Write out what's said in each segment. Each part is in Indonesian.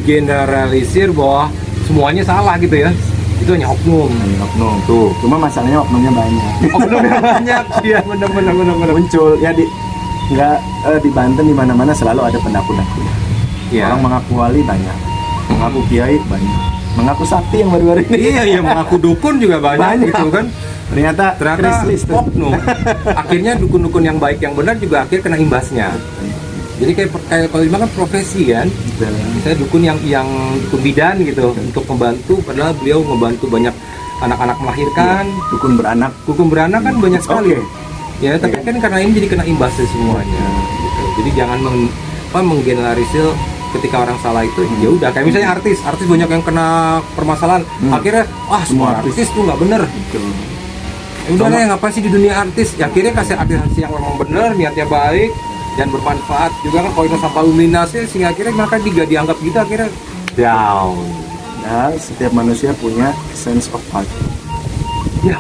generalisir bahwa semuanya salah gitu ya. Itu hanya oknum. Oknum tuh. Cuma masalahnya oknumnya banyak. Oknumnya banyak. Iya, benar-benar Muncul ya nggak di Banten di mana-mana selalu ada pendaku-daku. Iya. Orang mengaku wali banyak, mengaku kiai banyak, mengaku sakti yang baru-baru ini. Iya, mengaku dukun juga banyak. Gitu kan. Ternyata oknum. Akhirnya dukun-dukun yang baik yang benar juga akhirnya kena imbasnya. Jadi kayak kalau kan profesi kan, saya dukun yang dukun bidan gitu untuk membantu, padahal beliau membantu banyak anak-anak melahirkan. Dukun beranak Kan banyak sekali. Ya, tapi kan karena ini jadi kena imbasnya semuanya. Gitu. Jadi jangan menggeneralisir ketika orang salah itu. Ya udah, kayak misalnya artis banyak yang kena permasalahan. Akhirnya semua artis tuh nggak bener. Ya udah deh, ngapain sih di dunia artis? Ya akhirnya kasih artis yang memang bener, niatnya baik dan bermanfaat juga kan, kalau itu sampai luminasi sehingga akhirnya mereka juga dianggap gitu, akhirnya down. Nah, setiap manusia punya sense of art. Ya,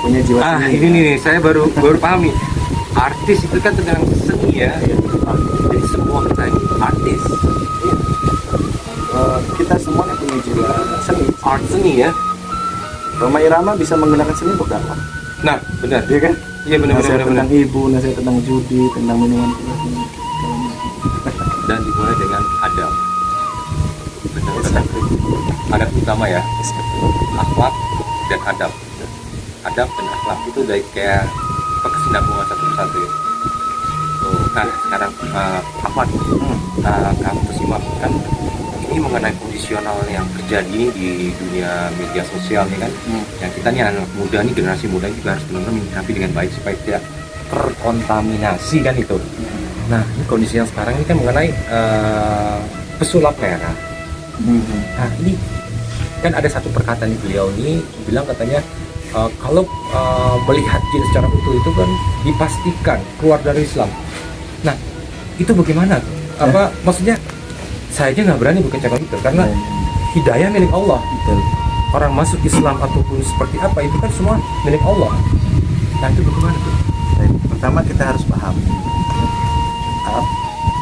punya jiwa seni. Ini nih saya baru pahami. Artis itu kan tentang seni ya. Jadi semua kita ini artis. Kita semuanya punya jiwa seni. Art seni ya. Rhoma Irama bisa menggunakan seni untuk dakwah. Nah, benar. Iya kan? Iya, benar. Tentang ibu, nasihat tentang judi, tentang minuman keras. Dan dimulai dengan adab. Benar. Adab utama ya. Akhlak dan adab. Adab dan akhlak itu dari kayak kesinambungan satu persatu ya. Tuh, nah sekarang Ahmad, kamu simak kan ini mengenai kondisional yang terjadi di dunia media sosial nih kan. Yang kita nih anak muda nih, generasi muda juga harus benar-benar menyikapi dengan baik supaya tidak terkontaminasi kan itu. Nah, ini kondisi yang sekarang ini kan mengenai pesulap merah. Nah, ini kan ada satu perkataan di beliau ini bilang katanya kalau melihat jin secara utuh itu kan dipastikan keluar dari Islam. Nah, itu bagaimana? Apa maksudnya? Saya aja nggak berani berkecakap itu karena hidayah milik Allah. Orang masuk Islam ataupun seperti apa itu kan semua milik Allah. Nah, itu bagaimana tuh? Pertama kita harus paham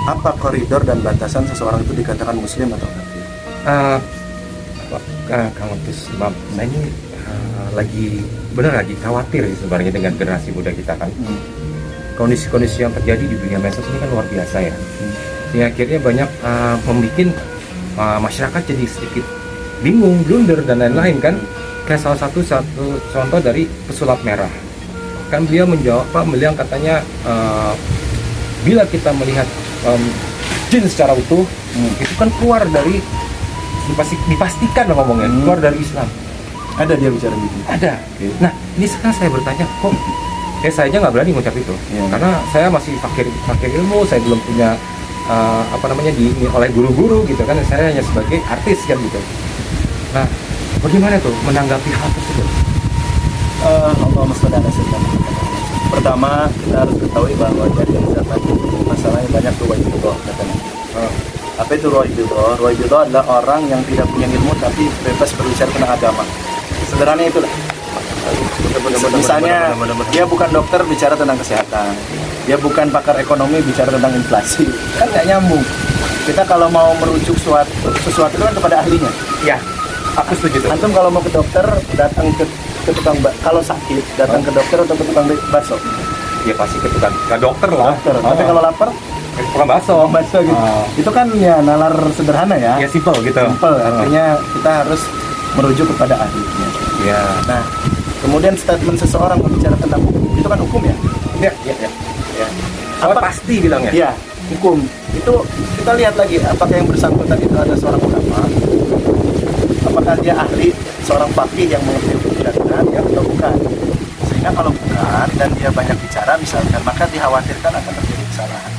apa koridor dan batasan seseorang itu dikatakan muslim atau kafir. Kang Tis, saya ini lagi khawatir sebenarnya dengan generasi muda kita kan. Kondisi-kondisi yang terjadi di dunia medsos ini kan luar biasa ya. Sehingga akhirnya banyak membuat masyarakat jadi sedikit bingung, blunder dan lain-lain kan. Kayak salah satu contoh dari pesulap merah. Kan beliau beliau katanya bila kita melihat jin secara utuh, itu kan keluar dari dipastikan lah ngomongnya, keluar dari Islam. Ada dia bicara gitu? Ada. Nah, ini sekarang saya bertanya, kok saya aja nggak berani ngucap itu, karena saya masih fakir ilmu, saya belum punya oleh guru-guru gitu kan, saya hanya sebagai artis kan gitu. Nah, bagaimana tuh menanggapi hal tersebut? Allahumma sholli ala sayyidina Muhammad. Pertama, kita harus ketahui bahwa dari zaman masalahnya banyak ruwaibidah katanya. Apa itu ruwaibidah? Ruwaibidah adalah orang yang tidak punya ilmu tapi bebas berbicara tentang agama. Sederhananya itulah. Misalnya dia bukan dokter bicara tentang kesehatan, dia bukan pakar ekonomi bicara tentang inflasi, kan nggak nyambung. Kita kalau mau merujuk sesuatu itu kan kepada ahlinya. Ya, aku setuju tuh. Antum kalau mau ke dokter datang ke tukang kalau sakit datang ke dokter atau ke tukang bakso? Ya pasti ke dokter lah. Tapi kalau lapar tukang bakso gitu. Itu kan ya nalar sederhana ya. Ya simple gitu. Simple, artinya kita harus merujuk kepada ahlinya. Ya. Nah, kemudian statement seseorang berbicara tentang hukum, itu kan hukum ya? Ya. Apa pasti bilangnya? Iya, hukum. Itu kita lihat lagi apakah yang bersangkutan itu ada seorang ulama, apakah dia ahli, seorang faqih yang mengerti hukum syariat ya atau bukan. Sehingga kalau bukan dan dia banyak bicara misalkan, maka dikhawatirkan akan terjadi kesalahan.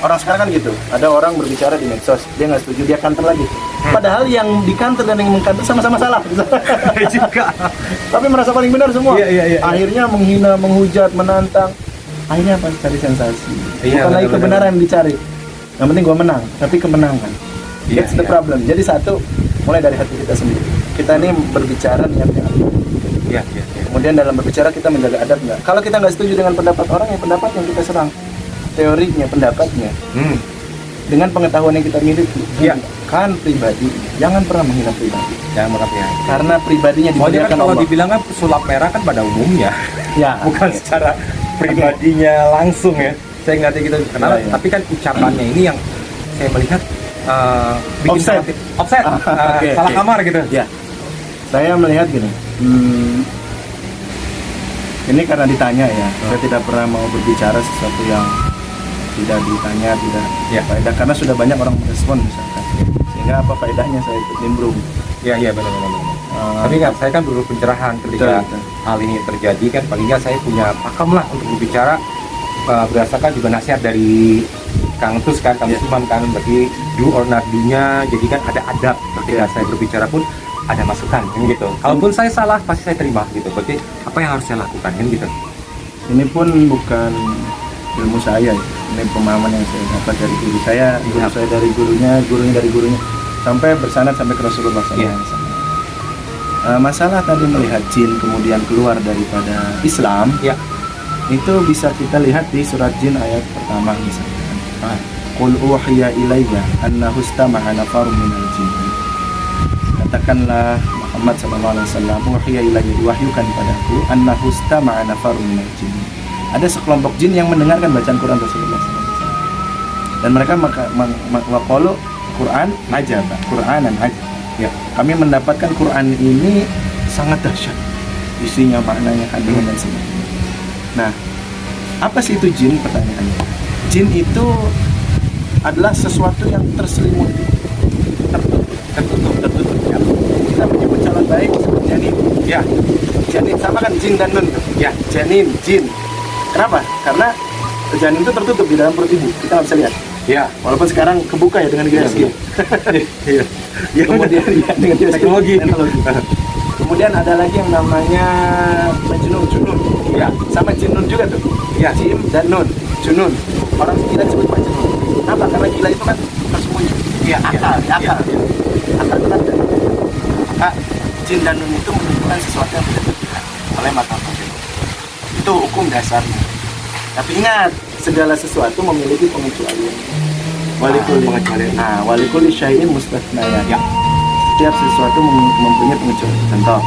Orang sekarang kan gitu, ada orang berbicara di medsos, dia nggak setuju, dia counter lagi. Padahal yang di counter dan yang mengcounter sama-sama salah. Juga. Tapi merasa paling benar semua. Iya. Akhirnya menghina, menghujat, menantang. Akhirnya apa? Cari sensasi. Bukan lagi kebenaran yang dicari. Yang penting gua menang, tapi kemenangan. That's the problem. Jadi satu, mulai dari hati kita sendiri. Kita ini berbicara niatnya apa? Iya. Kemudian dalam berbicara kita menjaga adab nggak? Kalau kita nggak setuju dengan pendapat orang, ya pendapat yang kita serang. Teorinya, pendapatnya. dengan pengetahuan yang kita miliki, Iya. kan pribadi, jangan pernah menghina pribadi. Jangan merap ya. Karena pribadinya Soalnya kan dimuliakan kalau Allah. dibilang kan sulap merah kan pada umumnya, Ya, bukan oke. secara pribadinya langsung ya. Saya ngeliatnya gitu, kenapa? Iya. Tapi kan ucapannya ini yang saya melihat bikin Offset. offset, Oke, salah oke. kamar gitu. Ya, saya melihat gini. Ini karena ditanya ya, saya tidak pernah mau berbicara sesuatu yang tidak ditanya, tidak Ya. faedah, karena sudah banyak orang merespon misalkan. Sehingga apa faedahnya saya ikut nimbrung. Iya iya benar. Tapi kan saya kan perlu pencerahan ketika Betul. hal ini terjadi kan, paling nggak saya punya pakem lah untuk berbicara berdasarkan juga nasihat dari Kang Tus kan, Kang Iya. Usman kan, bagi do or not do-nya, jadi kan ada adab ketika Iya. saya berbicara pun ada masukan kan gitu. Kalaupun saya salah pasti saya terima gitu. Berarti apa yang harus saya lakukan kan gitu. Ini pun bukan ilmu saya, ya. Ini pemahaman yang saya dapat dari guru saya, guru Iya. saya dari gurunya, gurunya dari gurunya, sampai bersanad sampai ke Rasulullah Iya. SAW. Masalah tadi melihat jin kemudian keluar daripada Islam, Ya. itu bisa kita lihat di surat jin ayat pertama misalkan. Ah. Qul uhiya ilayya annahu istama'a nafarun minal jin. Katakanlah Muhammad SAW, uhiya ilayya, diwahyukan padaku annahu istama'a nafarun minal jin. Ada sekelompok jin yang mendengarkan bacaan Quran Rasulullah SAW. Dan mereka waqalu Quran ajab, Quranan ajab. Ya, kami mendapatkan Quran ini sangat dahsyat. Isinya, maknanya, kandungan dan sebagainya. Nah, apa sih itu jin? Pertanyaannya. Jin itu adalah sesuatu yang terselimuti, tertutup. Ya. Kita menyebut calon baik disebut janin. Ya. Janin sama kan jin dan nun. Ya. Janin, jin. Kenapa? Karena janin itu tertutup di dalam perut ibu. Kita nggak bisa lihat. Ya. Walaupun sekarang kebuka ya dengan GSG. Iya. Kemudian ya, dengan GSG. Teknologi. Kemudian ada lagi yang namanya junun. Ya. Sama jinun juga tuh. Ya. Jim dan nun. Junun. Orang gila disebut majnun. Apa? Karena gila itu kan tersembunyi. Iya. Akal. Iya. Akal itu kan. Maka jin dan nun itu menunjukkan sesuatu yang tidak terlihat oleh mata manusia. Itu hukum dasarnya. Tapi ingat, segala sesuatu memiliki pengecualian. Walikul syai'in mustathnaya. Ya. Setiap sesuatu mempunyai pengecualian. Contoh,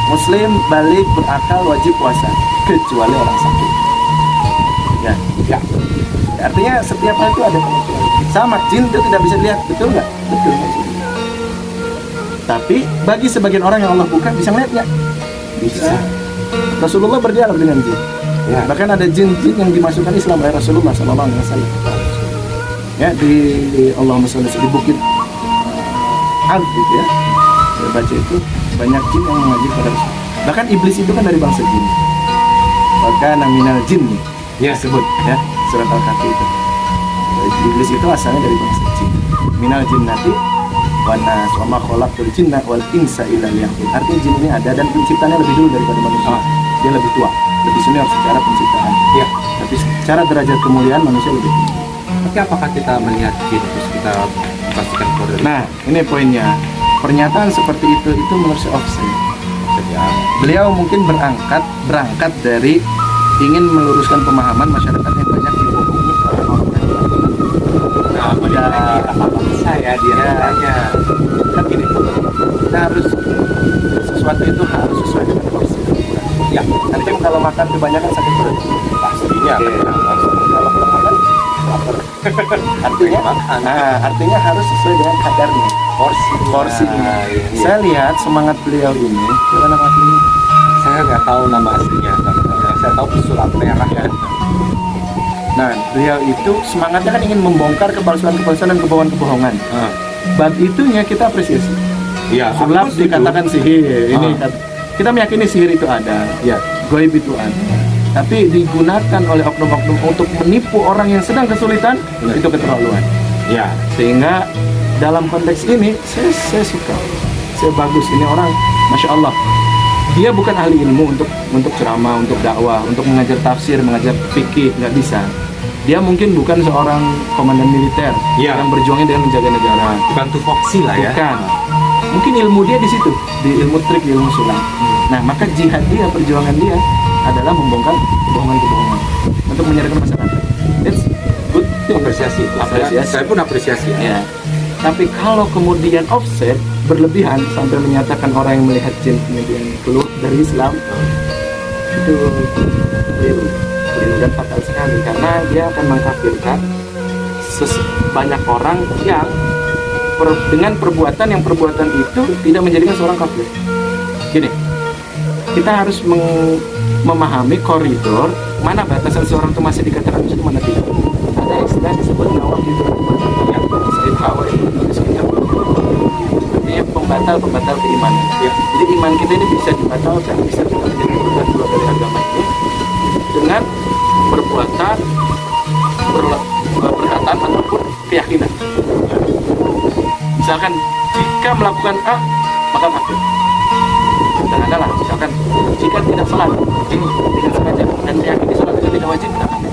Muslim balik berakal wajib puasa kecuali orang sakit. Ya. Artinya setiap hal itu ada pengecualian. Sama jin itu tidak bisa dilihat, betul nggak? Betul. Tapi bagi sebagian orang yang Allah buka bisa melihat nggak? Bisa. Rasulullah berdialog dengan jin. Ya. Bahkan ada jin-jin yang dimasukkan Islam oleh Rasulullah SAW. Ya, di Allahumma sholli di bukit Ad gitu ya. Saya baca itu banyak jin yang mengaji pada Rasul. Bahkan iblis itu kan dari bangsa jin. Maka minal jin Ya. disebut ya surat Al-Kahfi itu. Iblis itu asalnya dari bangsa jin. Minal jinnati wan nas wa ma khalaqtul jinna wal insa illa liya'budun. Artinya jin ini ada dan penciptanya lebih dulu daripada manusia. Dia lebih tua, lebih senior secara penciptaan. Ya. Tapi secara derajat kemuliaan manusia lebih tinggi. Tapi apakah kita melihat jin terus kita pastikan keluar dari Nah, ini poinnya. Pernyataan seperti itu menurut saya offside. ya? Beliau mungkin berangkat dari ingin meluruskan pemahaman masyarakat yang banyak dibohongi oleh orang-orang. Nah, balik lagi apa saya dia tanya. Kan gini, kita harus sesuatu itu harus sesuai dengan porsi dan ukuran. Ya. Nanti kalau makan kebanyakan sakit perut. Pastinya. Oke. Kalau kurang makan lapar. Artinya harus sesuai dengan kadarnya. Porsinya. Iya. Saya lihat semangat beliau ini, siapa nama aslinya? Saya nggak tahu nama aslinya, yang saya tahu sulap merah kan. Nah, beliau itu semangatnya kan ingin membongkar kepalsuan-kepalsuan dan kebohongan-kebohongan. Bab itunya kita apresiasi. Iya. Sulap dikatakan sihir. Ini kita meyakini sihir itu ada, Ya. goib itu ada. Tapi digunakan oleh oknum-oknum untuk menipu orang yang sedang kesulitan, itu keterlaluan. Ya. Sehingga dalam konteks ini saya suka, saya bagus ini orang, masya Allah. Dia bukan ahli ilmu untuk ceramah, untuk dakwah, untuk mengajar tafsir, mengajar fikih, nggak bisa. Dia mungkin bukan seorang komandan militer Iya. yang berjuangnya dengan menjaga negara. Bukan tupoksi lah ya. Bukan. Mungkin ilmu dia di situ, di ilmu trik, di ilmu sulap. Nah, maka jihad dia, perjuangan dia adalah membongkar kebohongan-kebohongan untuk menyadarkan masyarakat. It's good Apresiasi. Saya pun apresiasi. Ya. Tapi kalau kemudian offset berlebihan sampai menyatakan orang yang melihat jin kemudian keluar dari Islam, itu keliru dan fatal sekali, karena dia akan mengkafirkan banyak orang yang dengan perbuatan itu tidak menjadikan seorang kafir. Gini, kita harus memahami koridor mana batasan seorang itu masih dikatakan muslim, mana tidak. Ada istilah disebut nawaqidul iman, yang Said Hawa itu tulisnya artinya pembatal keimanan. Ya. Jadi iman kita ini bisa dibatalkan, bisa kita menjadi keluar dari agama ini dengan perbuatan, perkataan ataupun keyakinan. Misalkan jika melakukan A maka kafir. Dan adalah misalkan jika tidak sholat dengan sengaja dan meyakini sholat itu tidak wajib, tidak kafir.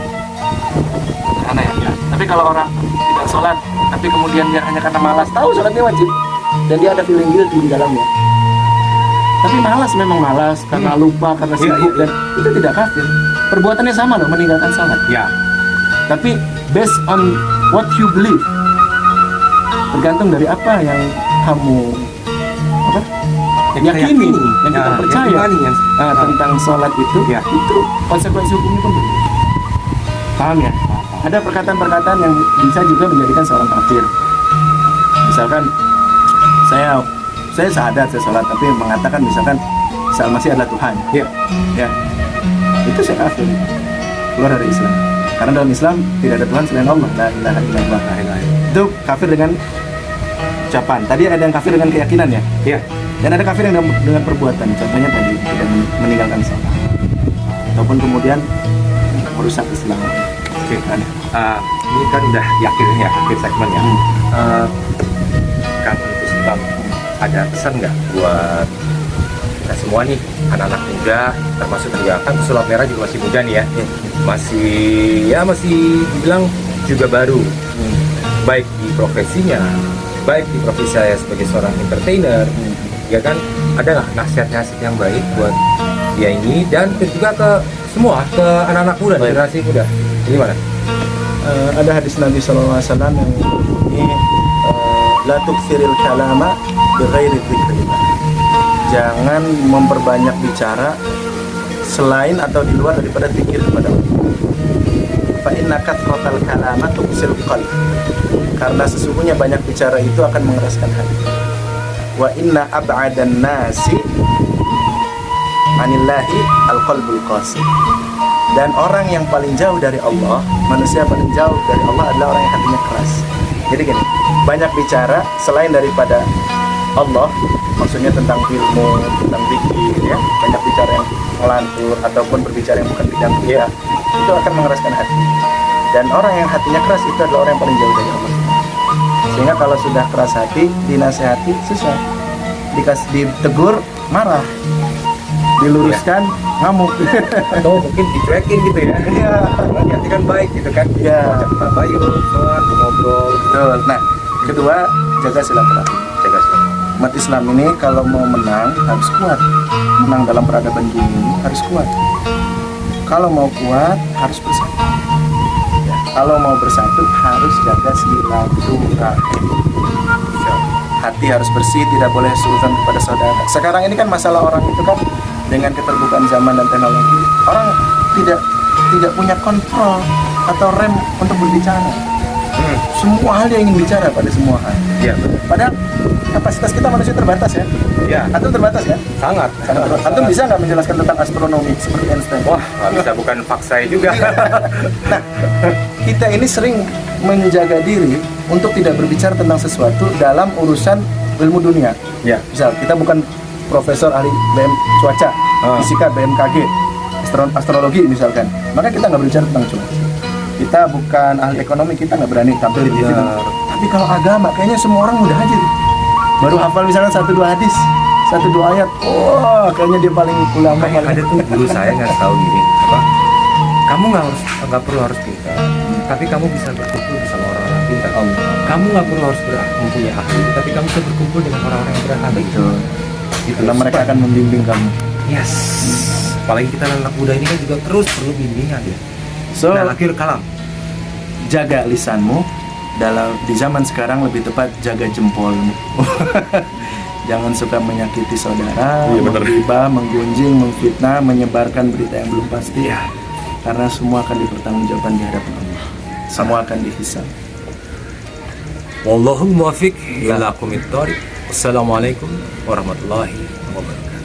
Karena ya. Tapi kalau orang tidak sholat tapi kemudian dia hanya karena malas tahu sholatnya wajib dan dia ada feeling guilty di dalamnya, tapi malas karena lupa, karena sibuk, dan itu tidak kafir. Perbuatannya sama loh, meninggalkan sholat. Ya. Tapi based on what you believe, tergantung dari apa yang kamu yakini, yang kita percaya tentang sholat itu, itu konsekuensi hukumnya pun berbeda. Paham ya? Ada perkataan-perkataan yang bisa juga menjadikan seorang kafir. Misalkan saya sadar saya sholat, tapi mengatakan misalkan Isa Al-Masih adalah Tuhan. Ya. Itu saya kafir, keluar dari Islam. Karena dalam Islam tidak ada Tuhan selain Allah. La ilaha illallah. Itu kafir dengan ucapan. Tadi ada yang kafir dengan keyakinan ya. Iya. Dan ada kafir yang dengan perbuatan. Contohnya tadi tidak meninggalkan sholat, ataupun kemudian merusak Islam. Oke. Ini kan udah yakin ya, akhir segmen ya. Kan itu sebab ada pesan nggak buat kita semua nih, anak-anak muda, termasuk juga kan Sulap Merah juga masih muda nih ya, masih dibilang juga baru, baik di profesinya, baik di profesi saya sebagai seorang entertainer, ya kan, ada nggak nasihat-nasihat yang baik buat dia ini dan juga ke semua, ke anak-anak muda, generasi muda, ini mana? Ada hadis Nabi SAW yang ini la tukthiril kalama bighairi dzikrillah. Jangan memperbanyak bicara selain atau di luar daripada zikir kepada Allah. Fa inna kathratal kalama tuqsil qalb. Karena sesungguhnya banyak bicara itu akan mengeraskan hati. Wa inna ab'adan nasi anillahi alqalbul qasih. Dan orang yang paling jauh dari Allah, manusia paling jauh dari Allah adalah orang yang hatinya keras. Jadi gini, banyak bicara selain daripada Allah, maksudnya tentang ilmu, tentang zikir, ya, banyak bicara yang melantur ataupun berbicara yang bukan bidang dia, itu akan mengeraskan hati. Dan orang yang hatinya keras itu adalah orang yang paling jauh dari Allah. Sehingga kalau sudah keras hati, dinasehati susah, ditegur marah, diluruskan ngamuk, atau mungkin dicuekin gitu ya. Iya, niatnya kan baik gitu kan. Iya. Baik, sholat, ngobrol. Betul. Nah, kedua, jaga silaturahmi. Umat Islam ini kalau mau menang harus kuat. Menang dalam peradaban dunia ini harus kuat. Kalau mau kuat harus bersatu. Ya, kalau mau bersatu harus jaga silaturahmi. Hati harus bersih, tidak boleh suudzon kepada saudara. Sekarang ini kan masalah orang itu kan dengan keterbukaan zaman dan teknologi, orang tidak punya kontrol atau rem untuk berbicara. Semua hal dia ingin bicara pada semua hal. Iya, betul. Padahal kapasitas kita manusia terbatas ya. Iya. Antum terbatas ya. Sangat. Antum bisa nggak menjelaskan tentang astronomi seperti Einstein? Wah, nggak bisa, bukan fakta juga. Nah, kita ini sering menjaga diri untuk tidak berbicara tentang sesuatu dalam urusan ilmu dunia. Ya. Misal kita bukan profesor ahli cuaca, fisika, BMKG, astrologi misalkan, maka kita nggak berbicara tentang cuaca. Kita bukan ahli ekonomi, kita nggak berani tampil di TV. Tapi kalau agama, kayaknya semua orang mudah aja. Baru hafal misalnya 1-2 hadis, 1-2 ayat, wah kayaknya dia paling ulama. Ada tuh guru saya nggak tahu gini, apa? Kamu nggak perlu harus pintar, tapi kamu bisa berkumpul bersama orang-orang pintar. Kamu nggak perlu harus mempunyai ahli, tapi kamu bisa berkumpul dengan orang-orang yang berahli. Betul. Karena mereka akan membimbing kamu. Yes. Apalagi kita anak muda ini kan juga terus perlu bimbingan ya. So, nah, akhir kalam. jaga lisanmu. Di zaman sekarang lebih tepat jaga jempolmu. Jangan suka menyakiti saudara, Iya, bener. menggibah, menggunjing, memfitnah, menyebarkan berita yang belum pasti. Karena semua akan dipertanggungjawabkan di hadapan Allah. Semua akan dihisab. Wallahul muwaffiq ila aqwamit thoriq. Wassalamualaikum warahmatullahi wabarakatuh.